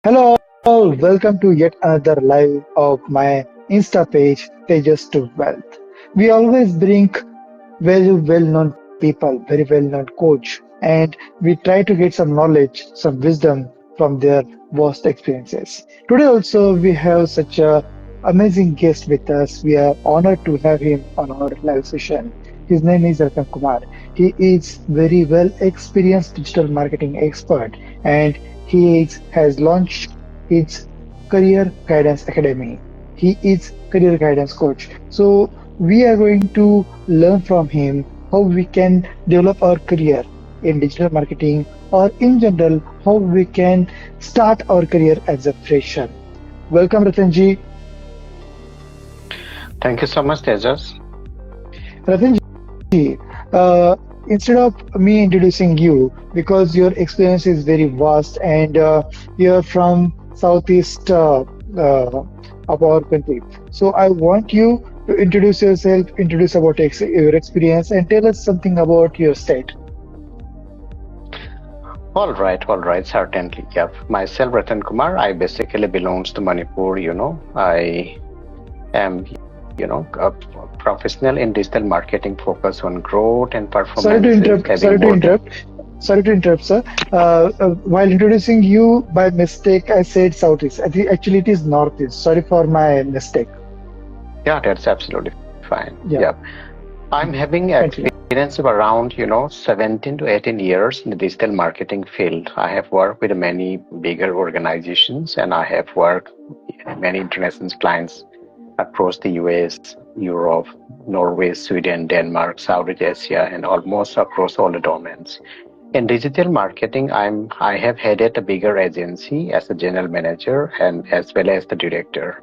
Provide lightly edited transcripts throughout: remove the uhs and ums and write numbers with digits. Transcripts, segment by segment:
Hello, all. Welcome to yet another live of my Insta page, Tejas to Wealth. We always bring very well-known people, very well-known coach, and we try to get some knowledge, some wisdom from their vast experiences. Today also we have such a amazing guest with us. We are honored to have him on our live session. His name is Ratan Kumar. He is very well experienced digital marketing expert and has launched its career guidance academy. He is career guidance coach. So we are going to learn from him how we can develop our career in digital marketing or in general how we can start our career as a fresher. Welcome Ratanji. Thank you so much, Tejas. Ratanji, instead of me introducing you, because your experience is very vast and you're from southeast of our country. So I want you to introduce yourself, introduce about your experience, and tell us something about your state. All right, certainly. Yeah, myself, Ratan Kumar. I basically belongs to Manipur. I am, a professional in digital marketing, focus on growth and Sorry to performances, interrupt. having Sorry to more than. interrupt. Sorry to interrupt, sir. While introducing you by mistake, I said southeast. I think actually it is northeast. Sorry for my mistake. Yeah, that's absolutely fine. Yeah. Yeah, I'm having Continue. experience of around, 17 to 18 years in the digital marketing field. I have worked with many bigger organizations and I have worked with many international clients across the US, Europe, Norway, Sweden, Denmark, Southeast Asia, and almost across all the domains. In digital marketing, I have headed a bigger agency as a general manager and as well as the director.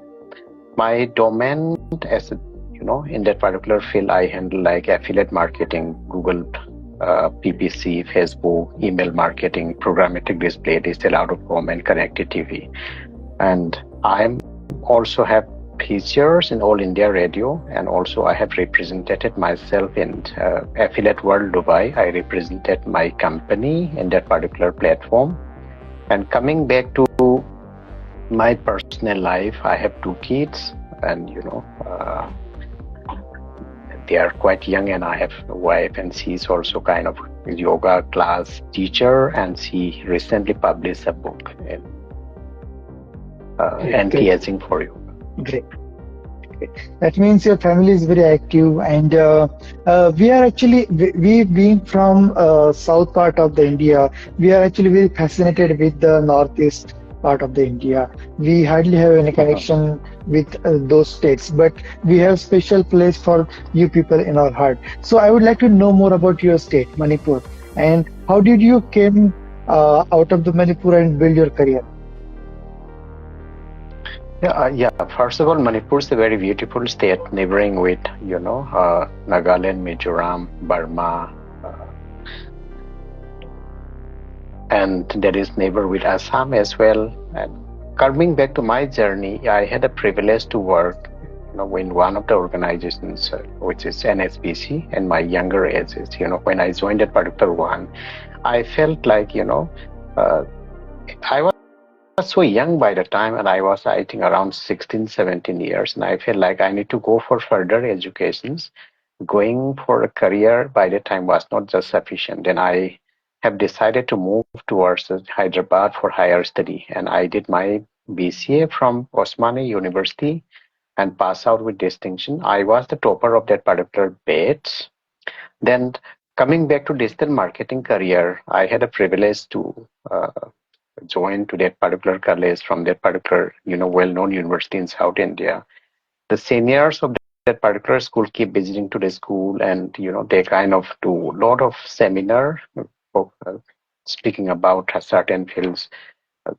My domain as a, in that particular field, I handle like affiliate marketing, Google, PPC, Facebook, email marketing, programmatic display, digital out of home, and connected TV. And I'm also have features in All India Radio, and also I have represented myself in Affiliate World Dubai. I represented my company in that particular platform. And coming back to my personal life, I have two kids, and they are quite young, and I have a wife, and she's also kind of yoga class teacher, and she recently published a book in Great, great, anti-aging for you. great. That means your family is very active, and we are actually we being from south part of the India, we are actually very fascinated with the northeast part of the India. We hardly have any connection with those states, but we have special place for you people in our heart. So I would like to know more about your state, Manipur, and how did you came out of the Manipur and build your career? Yeah. First of all, Manipur is a very beautiful state, neighboring with, Nagaland, Mizoram, Burma, and there is neighbor with Assam as well. And coming back to my journey, I had a privilege to work, in one of the organizations, which is NSBC, and my younger ages. When I joined that particular one, I felt like, I was so young by the time, and I was, I think, around 16, 17 years, and I felt like I need to go for further educations. Going for a career by the time was not just sufficient. Then I have decided to move towards Hyderabad for higher study, and I did my BCA from Osmani University and pass out with distinction. I was the topper of that particular batch. Then coming back to digital marketing career, I had a privilege to join to that particular college from that particular, well-known university in South India. The seniors of that particular school keep visiting to the school, and they kind of do a lot of seminar, speaking about certain fields,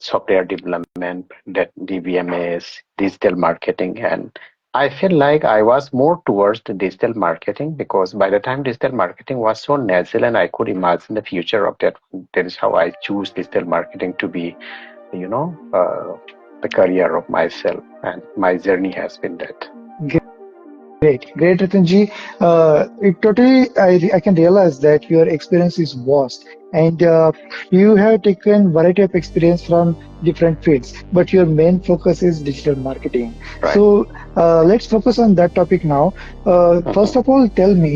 software development, that DBMS, digital marketing, and I feel like I was more towards the digital marketing because by the time digital marketing was so nasal and I could imagine the future of that. That is how I choose digital marketing to be, you know, uh, the career of myself, and my journey has been that. Great, Great, Ratanji. I can realize that your experience is vast and you have taken variety of experience from different fields, but your main focus is digital marketing. Right. So let's focus on that topic now. First Mhm. of all, tell me,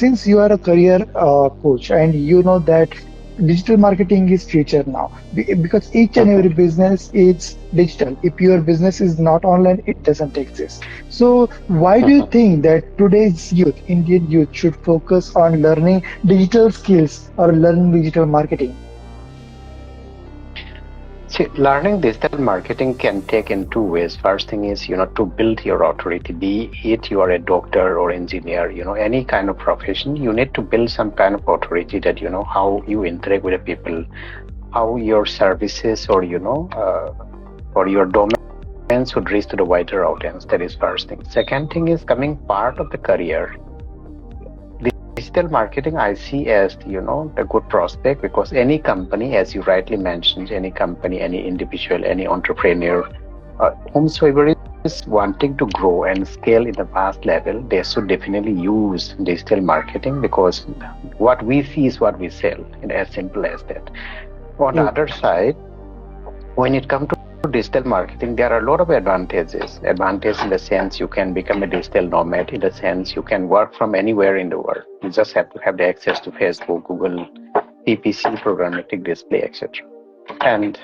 since you are a career coach and you know that digital marketing is future now because each and every Mhm. business is digital. If your business is not online, it doesn't exist. So, why do you Mhm. think that today's youth, Indian youth, should focus on learning digital skills or learning digital marketing? See, learning digital marketing can take in two ways. First thing is, to build your authority, be it you are a doctor or engineer, any kind of profession, you need to build some kind of authority that, how you interact with the people, how your services or your domain should reach to the wider audience. That is first thing. Second thing is coming part of the career. Digital marketing I see as, a good prospect because any company, as you rightly mentioned, any company, any individual, any entrepreneur, whomsoever is wanting to grow and scale in the vast level, they should definitely use digital marketing because what we see is what we sell, as simple as that. On the True, other side, when it comes to digital marketing, there are a lot of advantages. Advantage in the sense you can become a digital nomad, in the sense you can work from anywhere in the world. You just have to have the access to Facebook, Google, PPC, programmatic display, etc. And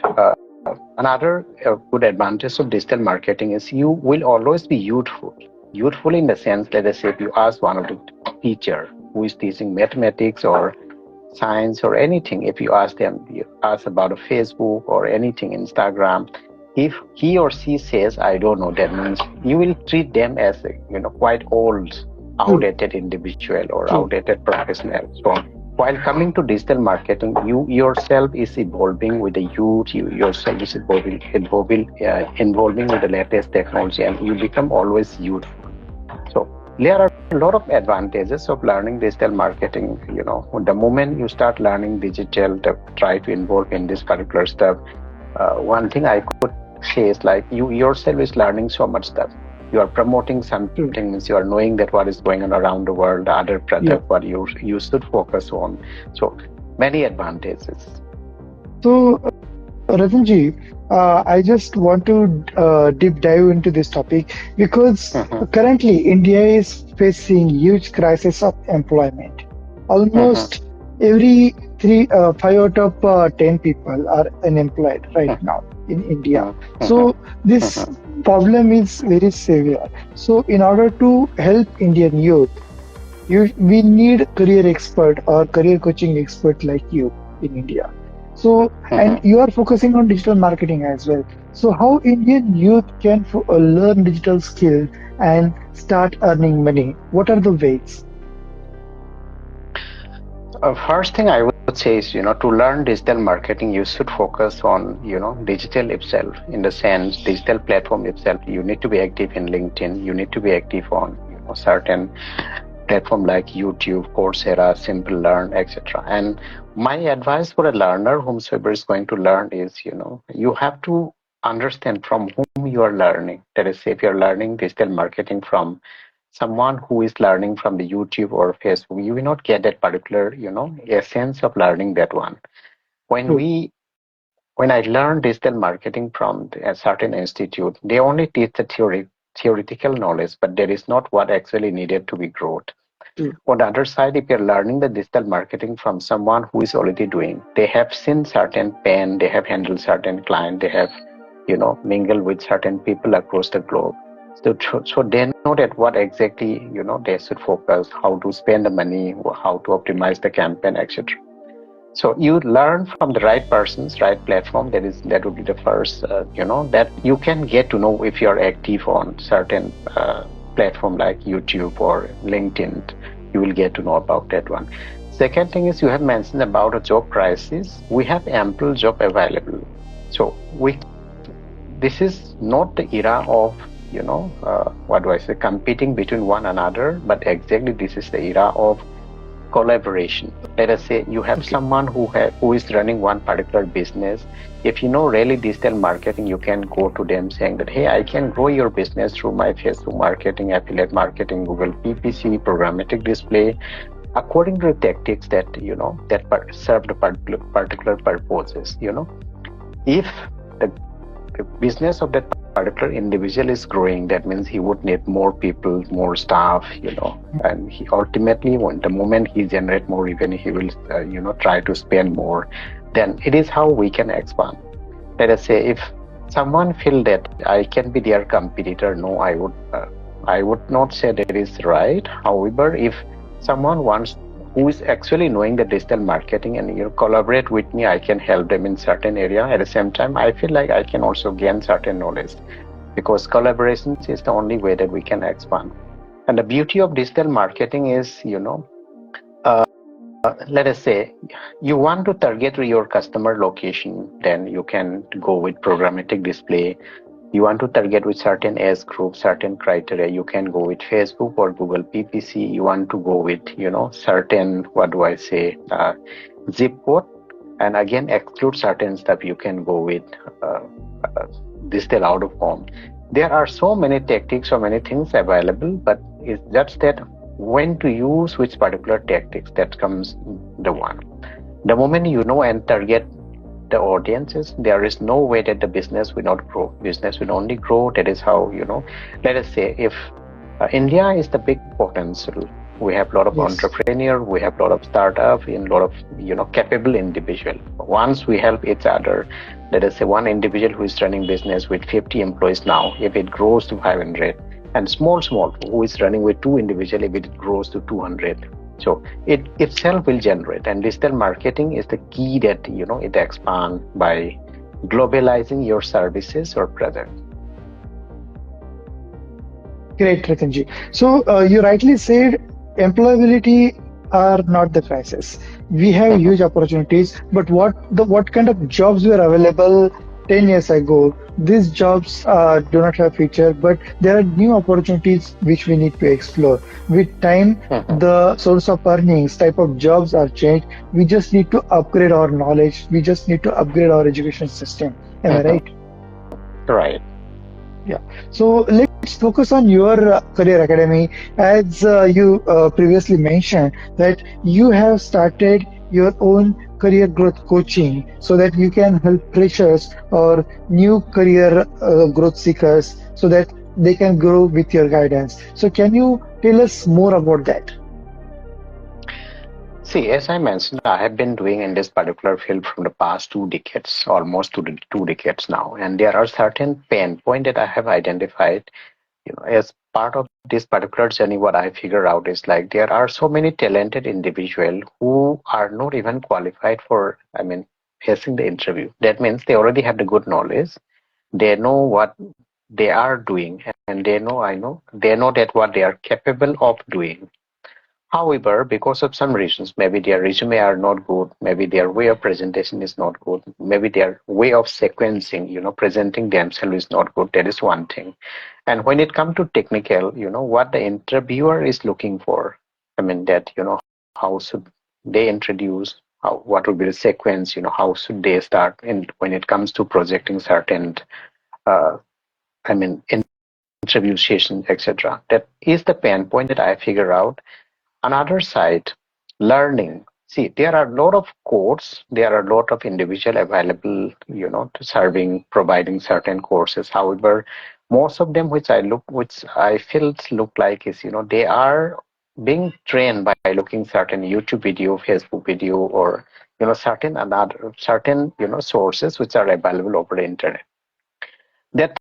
another good advantage of digital marketing is you will always be youthful. Youthful in the sense, let us say, if you ask one of the teacher who is teaching mathematics or science or anything, if you ask them, you ask about a Facebook or anything, Instagram, if he or she says I don't know, that means you will treat them as a quite old, true, outdated individual or true, outdated professional. So while coming to digital marketing, you yourself is evolving with the youth, you yourself is involving with the latest technology, and you become always youthful. So there are a lot of advantages of learning digital marketing. The moment you start learning digital, try to involve in this particular stuff. One thing I could say is like you yourself is learning so much stuff. You are promoting true. something, means you are knowing that what is going on around the world, the other Yeah. product, what you should focus on. So many advantages. So, Ratanji, I just want to deep dive into this topic because Mhm. currently India is facing huge crisis of employment. Mhm. Almost every five out of 10 people are unemployed right now in India. Mhm. Mhm. So this Mhm. problem is very severe. So in order to help Indian youth, we need career expert or career coaching expert like you in India. So, and Mhm. you are focusing on digital marketing as well. So, how Indian youth can learn digital skills and start earning money? What are the ways? First thing I would say is, to learn digital marketing, you should focus on, digital itself. In the sense, digital platform itself. You need to be active in LinkedIn. You need to be active on, certain platform like YouTube, Coursera, Simple Learn, etc. And my advice for a learner, whomsoever is going to learn, is, you have to understand from whom you are learning. That is, if you're learning digital marketing from someone who is learning from the YouTube or Facebook, you will not get that particular, essence of learning that one. When True, we when I learned digital marketing from a certain institute, they only teach the theoretical knowledge, but there is not what actually needed to be growth. true, On the other side, if you're learning the digital marketing from someone who is already doing, they have seen certain pain, they have handled certain client, they have, mingled with certain people across the globe. So they know that what exactly, they should focus, how to spend the money, how to optimize the campaign, etc. So you learn from the right persons, right platform. That would be the first, that you can get to know if you're active on certain platform like YouTube or LinkedIn. You will get to know about that one. Second thing is you have mentioned about a job crisis. We have ample job available. So this is not the era of what do I say, competing between one another, but exactly this is the era of collaboration. Let us say you have Okay. someone who is running one particular business. If you know really digital marketing, you can go to them saying that, hey, I can grow your business through my Facebook marketing, affiliate marketing, Google PPC, programmatic display, according to the tactics that serve the particular purposes. If the business of that particular individual is growing, that means he would need more people, more staff, and he ultimately, when the moment he generate more revenue, he will, try to spend more. Then it is how we can expand. Let us say if someone feel that I can be their competitor, no, I would not say that is right. However, if someone wants who is actually knowing the digital marketing and collaborate with me, I can help them in certain area. At the same time, I feel like I can also gain certain knowledge, because collaborations is the only way that we can expand. And the beauty of digital marketing is, let us say you want to target your customer location, then you can go with programmatic display. You want to target with certain age group, certain criteria, you can go with Facebook or Google PPC. You want to go with, certain, what do I say, zip code, and again exclude certain stuff, you can go with uh, uh, digital out of home. There are so many tactics, so many things available, but it's just that when to use which particular tactics, that comes the one. The moment you know and target the audiences, there is no way that the business will not grow. Business will only grow. That is how, let us say if India is the big potential. We have a lot of Yes. entrepreneur, we have a lot of startup, and a lot of capable individual. Once we help each other, let us say one individual who is running business with 50 employees now, if it grows to 500, and small who is running with two individual, if it grows to 200, so it itself will generate. And digital marketing is the key that it expand by globalizing your services or products. Great, Ratanji. So you rightly said employability are not the crisis. We have Mhm. huge opportunities, but what kind of jobs were available 10 years ago? These jobs do not have future, but there are new opportunities which we need to explore. With time, Mhm. the source of earnings, type of jobs are changed. We just need to upgrade our knowledge. We just need to upgrade our education system. Am I Mhm. right? Right. Yeah. So let's focus on your career academy. As you previously mentioned, that you have started your own career growth coaching so that you can help freshers or new career growth seekers so that they can grow with your guidance. So can you tell us more about that? See, as I mentioned, I have been doing in this particular field from the past 2 decades, almost 2 decades now, and there are certain pain points that I have identified. As part of this particular journey, what I figure out is like there are so many talented individuals who are not even qualified for, I mean, facing the interview. That means they already have the good knowledge. They know what they are doing, and they know that what they are capable of doing. However, because of some reasons, maybe their resume are not good, maybe their way of presentation is not good, maybe their way of sequencing, presenting themselves is not good. That is one thing. And when it comes to technical, what the interviewer is looking for, I mean that, how should they introduce, what would be the sequence, how should they start in when it comes to projecting certain, uh, I mean, interview sessions, etc. That is the pain point that I figure out. Another side, learning. See, there are a lot of courses, there are a lot of individual available, to serving, providing certain courses. However, most of them which I feel look like is, they are being trained by looking certain YouTube video, Facebook video, or, certain, sources which are available over the internet. That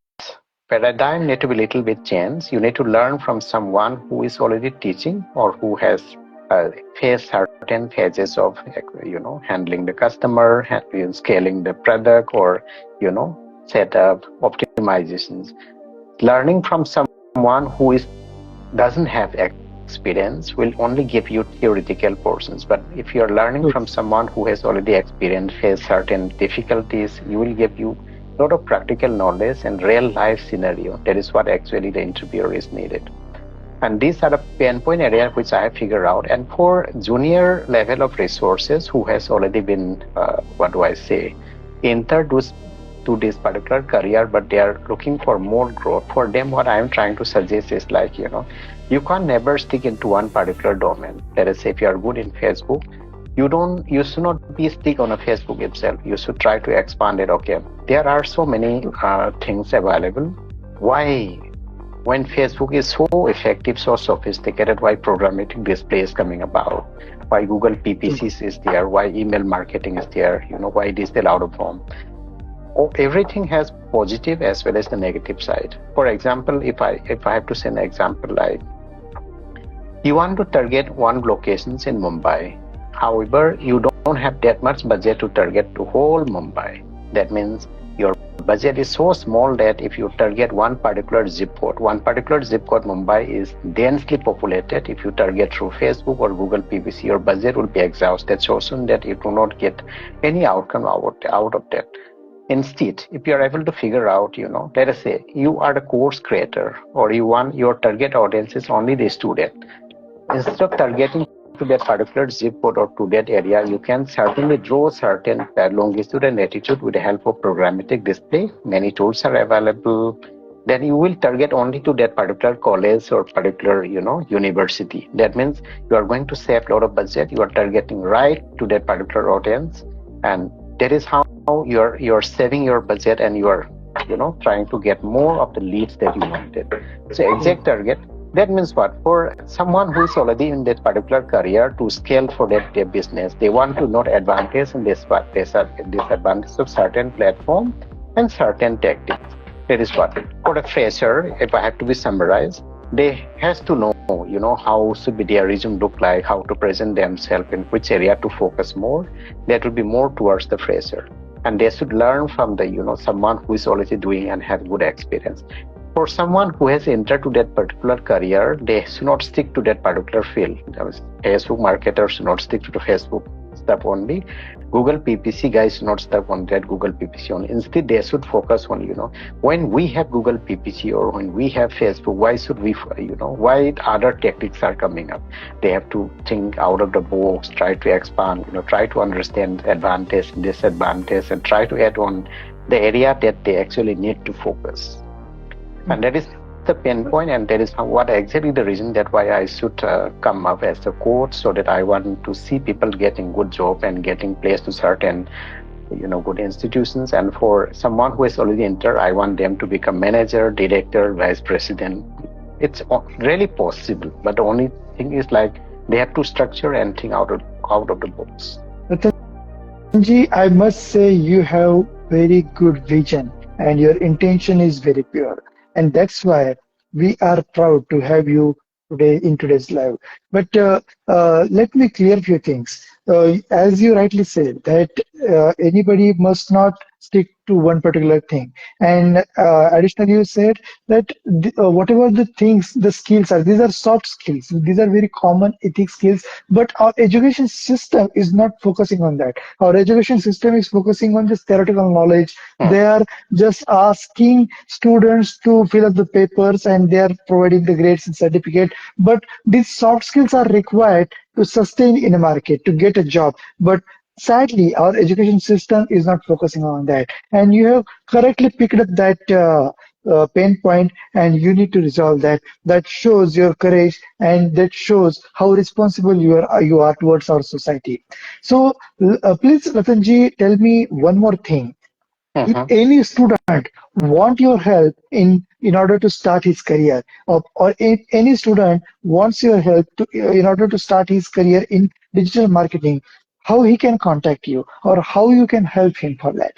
paradigm need to be a little bit changed. You need to learn from someone who is already teaching or who has faced certain phases of handling the customer, scaling the product, or setup optimizations. Learning from someone who is doesn't have experience will only give you theoretical portions. But if you're learning from Good. someone who has already experienced, faced certain difficulties, you will give you a lot of practical knowledge and real life scenario. That is what actually the interviewer is needed. And these are the pain point area which I have figured out. And for junior level of resources who has already been, what do I say, entered to this particular career, but they are looking for more growth. For them, what I am trying to suggest is like, you can't never stick into one particular domain. Let us say if you are good in Facebook, you should not be stick on a Facebook itself. You should try to expand it. Okay, there are so many things available. Why when Facebook is so effective, so sophisticated, why programmatic display is coming about, why Google PPCs is there, why email marketing is there, why digital out of home. Oh, everything has positive as well as the negative side. For example, if I have to say an example, like you want to target one locations in Mumbai. However, you don't have that much budget to target to whole Mumbai. That means your budget is so small that if you target one particular zip code Mumbai is densely populated. If you target through Facebook or Google PPC, your budget will be exhausted so soon that you do not get any outcome out of that. Instead, if you are able to figure out, let us say you are the course creator or you want your target audience is only the student. Instead of targeting to that particular zip code or to that area, you can certainly draw certain longitude and latitude with the help of programmatic display. Many tools are available. Then you will target only to that particular college or particular, university. That means you are going to save a lot of budget. You are targeting right to that particular audience, and that is how you're saving your budget and you are, trying to get more of the leads that you wanted. So exact target. That means what? For someone who is already in that particular career to scale for their business, they want to know advantage and disadvantage of certain platform and certain tactics. That is what. For a fresher, if I have to be summarized, they has to know, how should be their resume look like, how to present themselves, in which area to focus more. That will be more towards the fresher. And they should learn from the, someone who is already doing and have good experience. For someone who has entered to that particular career, they should not stick to that particular field. Facebook marketers should not stick to the Facebook stuff only. Google PPC guys should not stuck on that Google PPC only. Instead, they should focus on, when we have Google PPC or when we have Facebook, why should we, why other tactics are coming up? They have to think out of the box, try to expand, try to understand advantage, disadvantage, and try to add on the area that they actually need to focus. And that is the pain point, and that is what exactly the reason that why I should come up as a coach, so that I want to see people getting good job and getting placed to certain, good institutions. And for someone who is already entered, I want them to become manager, director, vice president. It's really possible, but the only thing is like they have to structure and think out of the box. Ratanji, I must say you have very good vision and your intention is very pure. And that's why we are proud to have you today in today's live. But let me clear a few things. As you rightly said, that anybody must not stick to one particular thing. And additionally, you said that whatever the things, the skills are, these are soft skills. These are very common ethics skills. But our education system is not focusing on that. Our education system is focusing on just theoretical knowledge. They are just asking students to fill up the papers and they are providing the grades and certificate. But these soft skills are required to sustain in a market, to get a job. But sadly, our education system is not focusing on that. And you have correctly picked up that pain point, and you need to resolve that. That shows your courage, and that shows how responsible you are towards our society. So, please, Ratanji, tell me one more thing. If any student want your help in order to start his career, or if any student wants your help in order to start his career in digital marketing, how he can contact you or how you can help him for that?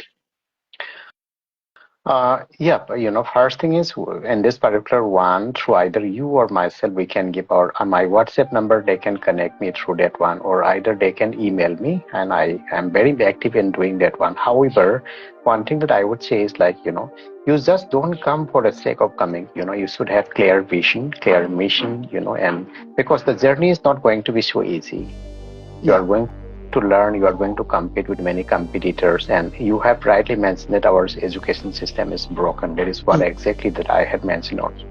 Yeah, first thing is in this particular one, through either you or myself, we can give our my WhatsApp number. They can connect me through that one, or either they can email me, and I am very active in doing that one. However, one thing that I would say is like, you just don't come for the sake of coming. You should have clear vision, clear mission, and because the journey is not going to be so easy. You are going to learn, you are going to compete with many competitors, and you have rightly mentioned that our education system is broken. That is what exactly that I had mentioned also.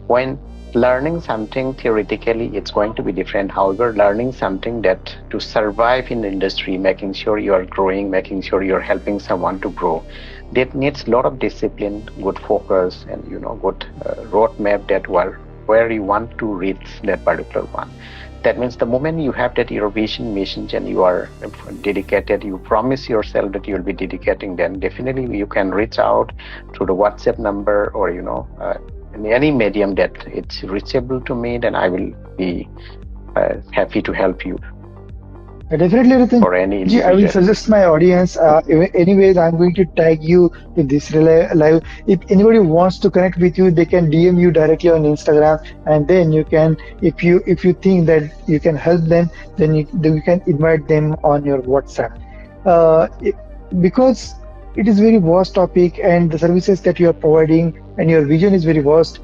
When learning something theoretically, it's going to be different. However, learning something that to survive in the industry, making sure you are growing, making sure you're helping someone to grow, that needs a lot of discipline, good focus, and good roadmap that where you want to reach that particular one. That means the moment you have that your vision, mission, and you are dedicated, you promise yourself that you'll be dedicating, then definitely you can reach out through the WhatsApp number, or in any medium that it's reachable to me, then I will be happy to help you Definitely, or Ratan any ji, I will individual. suggest my audience. Anyways, I'm going to tag you in this live. If anybody wants to connect with you, they can DM you directly on Instagram, and then you can, if you think that you can help them, then you can invite them on your WhatsApp. Because it is very vast topic, and the services that you are providing and your vision is very vast.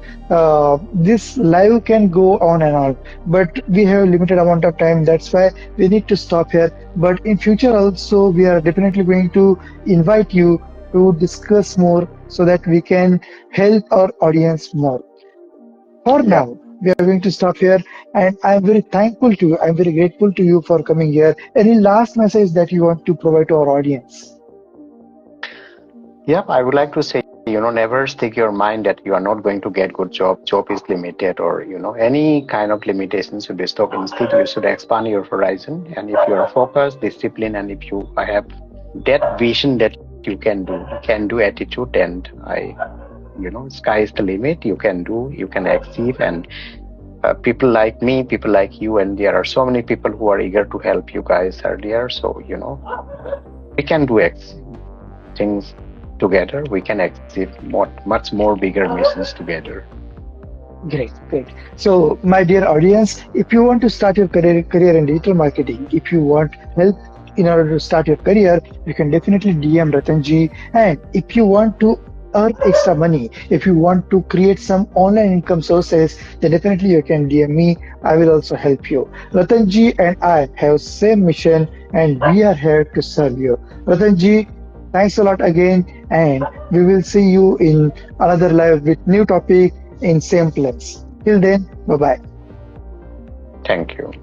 This live can go on and on, but we have limited amount of time. That's why we need to stop here. But in future also, we are definitely going to invite you to discuss more so that we can help our audience more. For Yeah. now, we are going to stop here, and I'm very thankful to you. I'm very grateful to you for coming here. Any last message that you want to provide to our audience? Yeah, I would like to say, never stick your mind that you are not going to get good job is limited, or any kind of limitations should be stopped. Instead, you should expand your horizon. And if you are focused, disciplined, and if you have that vision that you can do attitude, and sky is the limit. You can achieve. And people like me, people like you, and there are so many people who are eager to help you guys earlier. So we can do things together. We can achieve much more bigger missions together. Great, great. So, my dear audience, if you want to start your career in digital marketing, if you want help in order to start your career, you can definitely DM Ratanji. And if you want to earn extra money, if you want to create some online income sources, then definitely you can DM me. I will also help you. Ratanji and I have same mission, and we are here to serve you. Ratanji, thanks a lot again, and we will see you in another live with new topic in same place. Till then, bye bye. Thank you.